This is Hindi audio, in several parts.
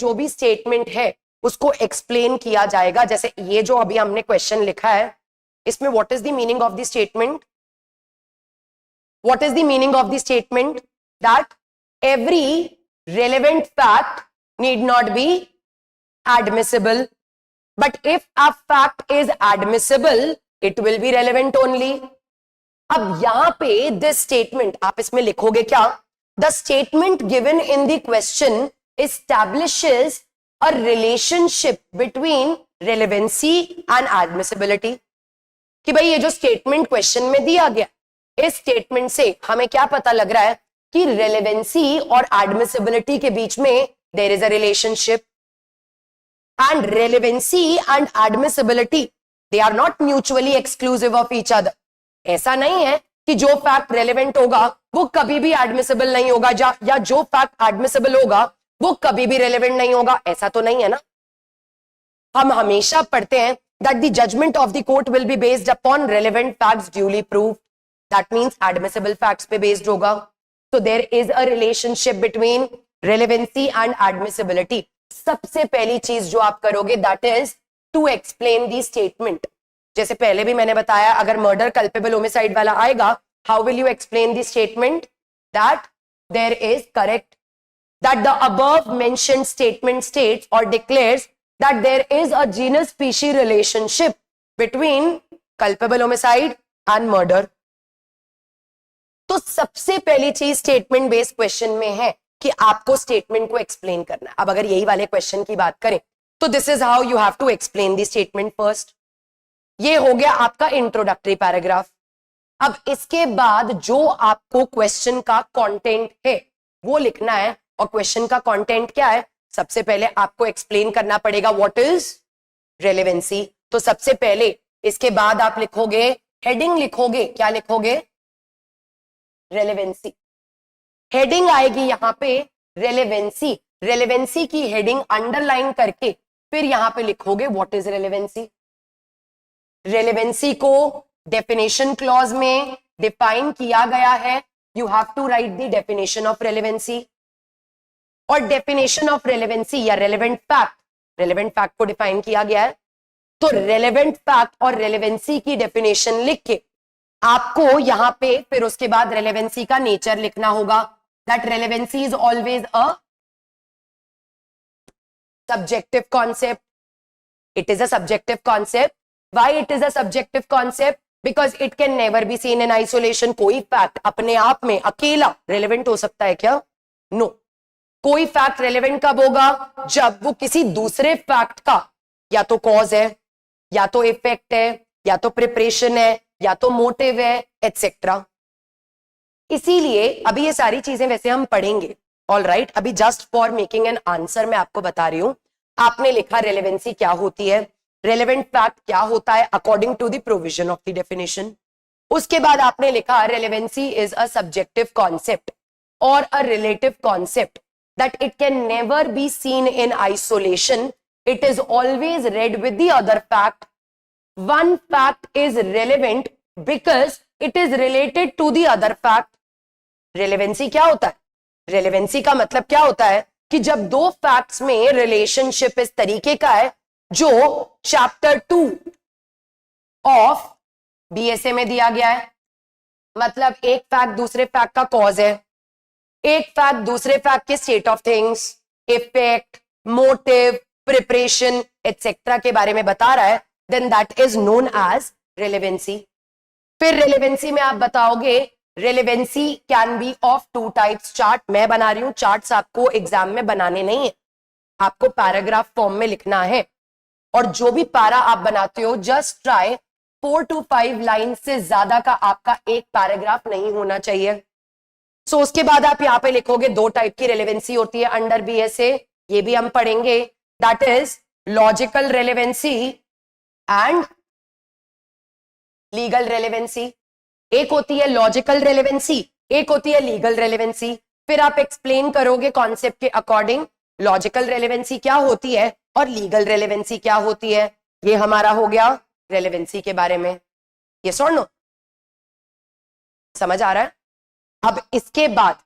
जो भी स्टेटमेंट है उसको एक्सप्लेन किया जाएगा। जैसे ये जो अभी हमने क्वेश्चन लिखा है, इसमें what is the meaning of the statement? What is the meaning of the statement? That every relevant fact need not be admissible, but if a fact is admissible it will be relevant only. अब यहां पे this statement आप इसमें लिखोगे क्या? The statement given in the question establishes a relationship between relevancy and admissibility. कि भाई ये जो स्टेटमेंट क्वेश्चन में दिया गया, इस स्टेटमेंट से हमें क्या पता लग रहा है कि रेलेवेंसी और एडमिसिबिलिटी के बीच में there is a relationship, and relevancy and admissibility they are not mutually exclusive of each other. ऐसा नहीं है कि जो फैक्ट रेलेवेंट होगा वो कभी भी एडमिसिबल नहीं होगा, या जो फैक्ट एडमिसिबल होगा वो कभी भी रेलेवेंट नहीं होगा, ऐसा तो नहीं है ना। हम हमेशा पढ़ते हैं that the judgment of the court will be based upon relevant facts duly proved. That means admissible facts पे based होगा. So there is a relationship between relevancy and admissibility. सबसे पहली चीज जो आप करोगे that is to explain the statement. जैसे पहले भी मैंने बताया, अगर murder culpable homicide वाला आएगा, how will you explain the statement? That there is correct, that the above mentioned statement states or declares that there is a genus species relationship between culpable homicide and murder. तो सबसे पहली चीज स्टेटमेंट बेस्ड क्वेश्चन में है कि आपको स्टेटमेंट को एक्सप्लेन करना है। अब अगर यही वाले क्वेश्चन की बात करें तो this is how you have to explain the statement first. ये हो गया आपका इंट्रोडक्टरी पैराग्राफ। अब इसके बाद जो आपको क्वेश्चन का कंटेंट है वो लिखना है, और क्वेश्चन का कंटेंट क्या है? सबसे पहले आपको एक्सप्लेन करना पड़ेगा व्हाट इज रेलेवेंसी। तो सबसे पहले इसके बाद आप लिखोगे, हेडिंग लिखोगे, क्या लिखोगे? रेलेवेंसी। हेडिंग आएगी यहां पे रेलेवेंसी। रेलेवेंसी की हेडिंग अंडरलाइन करके फिर यहां पे लिखोगे व्हाट इज रेलेवेंसी। रेलेवेंसी को डेफिनेशन क्लॉज में डिफाइन किया गया है। You have to write the definition of relevancy, और डेफिनेशन ऑफ रेलेवेंसी या रेलेवेंट फैक्ट को डिफाइन किया गया है। तो रेलेवेंट फैक्ट और रेलेवेंसी की डेफिनेशन लिख के आपको यहां पे फिर उसके बाद रेलेवेंसी का नेचर लिखना होगा। That relevancy is always a subjective concept. It is a subjective concept. Why it is a subjective concept? Because it can never be seen in isolation. कोई फैक्ट अपने आप में अकेला रेलेवेंट हो सकता है क्या? नो। कोई फैक्ट रेलेवेंट कब होगा? जब वो किसी दूसरे फैक्ट का या तो कॉज है, या तो इफेक्ट है, या तो प्रिपरेशन है, या तो मोटिव है, एटसेट्रा। इसीलिए अभी ये सारी चीजें वैसे हम पढ़ेंगे, ऑलराइट। अभी just for making an answer मैं आपको बता रही हूं। आपने लिखा रेलेवेंसी क्या होती है, रेलेवेंट फैक्ट क्या होता है according to the provision of the definition. उसके बाद आपने लिखा relevancy is a subjective concept और a relative concept that it can never be seen in isolation. It is always read with the other fact. One fact is relevant because it is related to the other fact. Relevancy क्या होता है? Relevancy का मतलब क्या होता है कि जब दो facts में relationship इस तरीके का है जो chapter 2 of BSA में दिया गया है। मतलब एक fact दूसरे fact का cause है, एक फैक्ट दूसरे फैक्ट के state of things, effect, motive, preparation etcetera के बारे में बता रहा है, then that is known as relevancy. फिर रेलेवेंसी में आप बताओगे relevancy can be of two types. Chart मैं बना रही हूं, चार्ट्स आपको एग्जाम में बनाने नहीं है, आपको पैराग्राफ फॉर्म में लिखना है। और जो भी पैरा आप बनाते हो जस्ट ट्राई 4 to 5 लाइन से ज्यादा का आपका एक पैराग्राफ नहीं होना चाहिए। सो उसके बाद आप यहां पे लिखोगे दो टाइप की रेलेवेंसी होती है अंडर बीएसए, ये भी हम पढ़ेंगे। That is logical relevancy and legal relevancy. एक होती है लॉजिकल रेलेवेंसी, एक होती है लीगल रेलेवेंसी। फिर आप एक्सप्लेन करोगे कॉन्सेप्ट के अकॉर्डिंग लॉजिकल रेलेवेंसी क्या होती है और लीगल रेलेवेंसी क्या होती है। ये हमारा हो गया रेलेवेंसी के बारे में। यस और नो? समझ आ रहा है? अब इसके बाद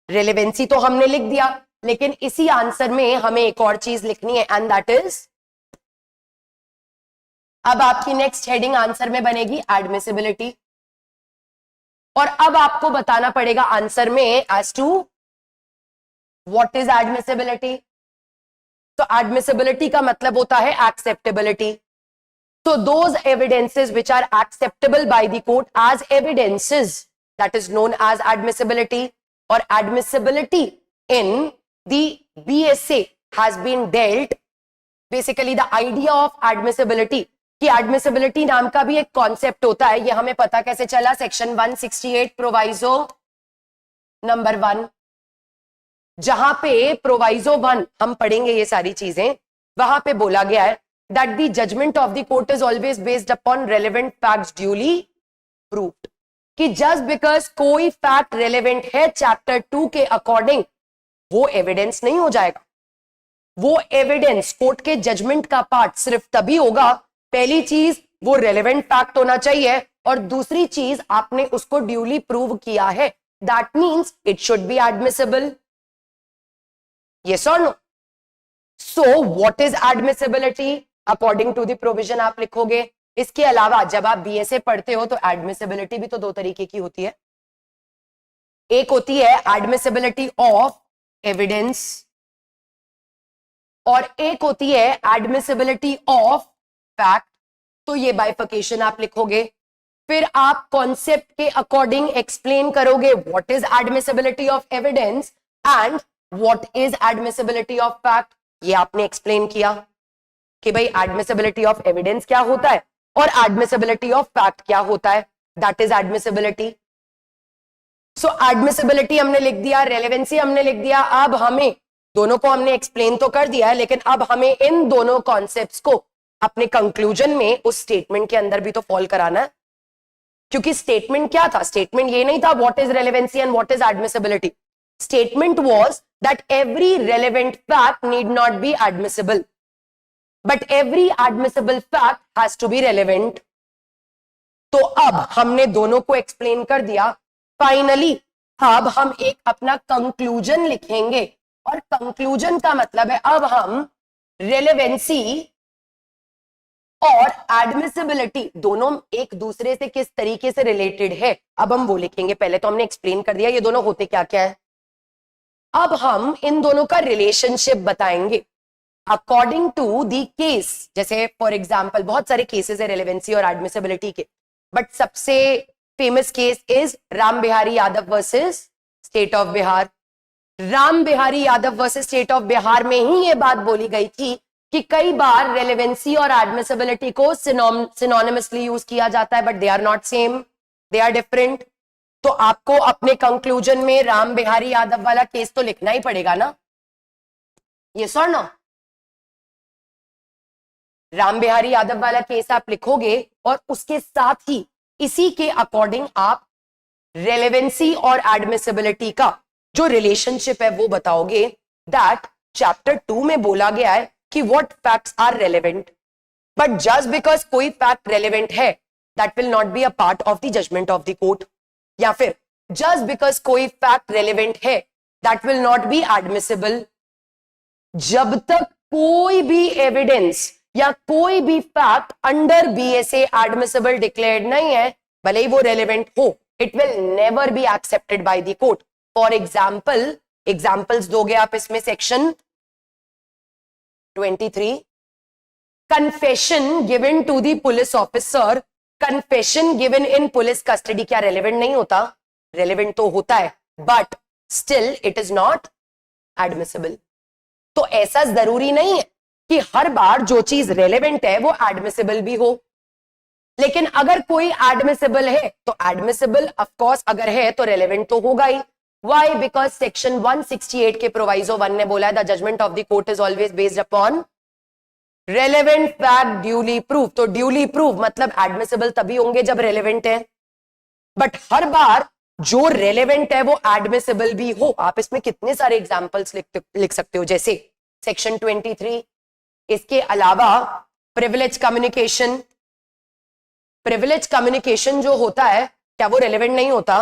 रेलेवेंसी तो हमने लिख दिया, लेकिन इसी आंसर में हमें एक और चीज लिखनी है एंड दैट इज, अब आपकी नेक्स्ट हेडिंग आंसर में बनेगी एडमिसिबिलिटी, और अब आपको बताना पड़ेगा आंसर में as to what is admissibility. तो एडमिसिबिलिटी का मतलब होता है acceptability. So those evidences which are acceptable by the court as evidences, that is known as admissibility, or admissibility in the BSA has been dealt, basically the idea of admissibility, कि admissibility नाम का भी एक concept होता है, ये हमें पता कैसे चला, सेक्शन 168 प्रोवाइजो नंबर 1, जहां पे प्रोवाइजो 1 हम पढ़ेंगे ये सारी चीजें, वहां पे बोला गया है that the judgment of the court is always based upon relevant facts duly proved, कि just because कोई fact relevant है chapter 2 के according, वो evidence नहीं हो जाएगा। वो evidence कोर्ट के judgment का पार्ट सिर्फ तभी होगा, पहली चीज वो relevant fact होना चाहिए, और दूसरी चीज आपने उसको duly prove किया है, that means it should be admissible, yes or no? So what is admissibility according to the provision आप लिखोगे। इसके अलावा जब आप बीएसए पढ़ते हो तो एडमिसिबिलिटी भी तो दो तरीके की होती है, एक होती है एडमिसिबिलिटी ऑफ एविडेंस और एक होती है एडमिसिबिलिटी ऑफ फैक्ट। तो ये बाइफिकेशन आप लिखोगे, फिर आप कॉन्सेप्ट के अकॉर्डिंग एक्सप्लेन करोगे what is admissibility of evidence and what is admissibility of fact. ये आपने एक्सप्लेन किया कि भाई एडमिसिबिलिटी ऑफ एविडेंस क्या होता है और एडमिसिबिलिटी ऑफ फैक्ट क्या होता है, that is admissibility. So admissibility हमने लिख दिया, रेलेवेंसी हमने लिख दिया, अब हमें दोनों को हमने एक्सप्लेन तो कर दिया है, लेकिन अब हमें इन दोनों कॉन्सेप्ट्स को अपने कंक्लूजन में उस स्टेटमेंट के अंदर भी तो फॉल कराना है, क्योंकि स्टेटमेंट क्या था, स्टेटमेंट ये नहीं था what is relevancy and what is admissibility, statement was that every relevant fact need not be admissible but every admissible fact has to be relevant। तो अब हमने दोनों को एक्सप्लेन कर दिया, फाइनली अब हम एक अपना कंक्लूजन लिखेंगे, और कंक्लूजन का मतलब है अब हम रेलेवेंसी और एडमिसिबिलिटी दोनों एक दूसरे से किस तरीके से रिलेटेड है, अब हम वो लिखेंगे। पहले तो हमने एक्सप्लेन कर दिया ये दोनों होते क्या क्या है, अब हम इन दोनों का रिलेशनशिप बताएंगे अकॉर्डिंग टू दी केस। जैसे फॉर एग्जाम्पल बहुत सारे केसेस है रेलेवेंसी और एडमिसिबिलिटी के, बट सबसे famous case is Ram Bihari Yadav versus state of Bihar. Ram Bihari Yadav versus state of Bihar में ही ये बात बोली गई थी कि कई बार रेलेवेंसी और एडमिसिबिलिटी को सिनोनिमसली यूज किया जाता है, but they are not same, they are different. तो आपको अपने कंक्लूजन में राम बिहारी यादव वाला केस तो लिखना ही पड़ेगा ना, यस और नो? राम बिहारी यादव वाला केस आप लिखोगे और उसके साथ ही इसी के अकॉर्डिंग आप रेलेवेंसी और एडमिसिबिलिटी का जो रिलेशनशिप है वो बताओगे। दैट चैप्टर 2 में बोला गया है कि what facts are relevant, but just because कोई फैक्ट रेलेवेंट है that will not be a part of the judgment of the court, या फिर जस्ट बिकॉज कोई फैक्ट रेलेवेंट है that will not be admissible. जब तक कोई भी एविडेंस या कोई भी fact under BSA admissible declared नहीं है, भले ही वो रेलेवेंट हो, it will never be accepted by the court. For example, examples दोगे आप इसमें section 23, confession given to the police officer, confession given in police custody क्या रेलेवेंट नहीं होता? रेलेवेंट तो होता है, but still it is not admissible. तो ऐसा जरूरी नहीं है कि हर बार जो चीज रेलेवेंट है वो एडमिसिबल भी हो, लेकिन अगर कोई एडमिसिबल है तो एडमिसिबल ऑफ कोर्स अगर है तो रेलेवेंट तो होगा ही। व्हाई? बिकॉज सेक्शन 168 के प्रोवाइजो 1 ने बोला है the judgment of the court is always based upon relevant fact duly prove. तो ड्यूली प्रूव मतलब एडमिसिबल तभी होंगे जब रेलेवेंट है, बट हर बार जो रेलेवेंट है वो एडमिसिबल भी हो। आप इसमें कितने सारे एग्जांपल्स लिख सकते हो, जैसे सेक्शन 23। इसके अलावा प्रिविलेज कम्युनिकेशन, प्रिविलेज कम्युनिकेशन जो होता है क्या वो रेलेवेंट नहीं होता?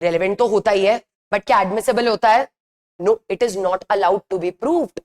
रेलेवेंट तो होता ही है, बट क्या एडमिसिबल होता है? No, it is not allowed to be proved.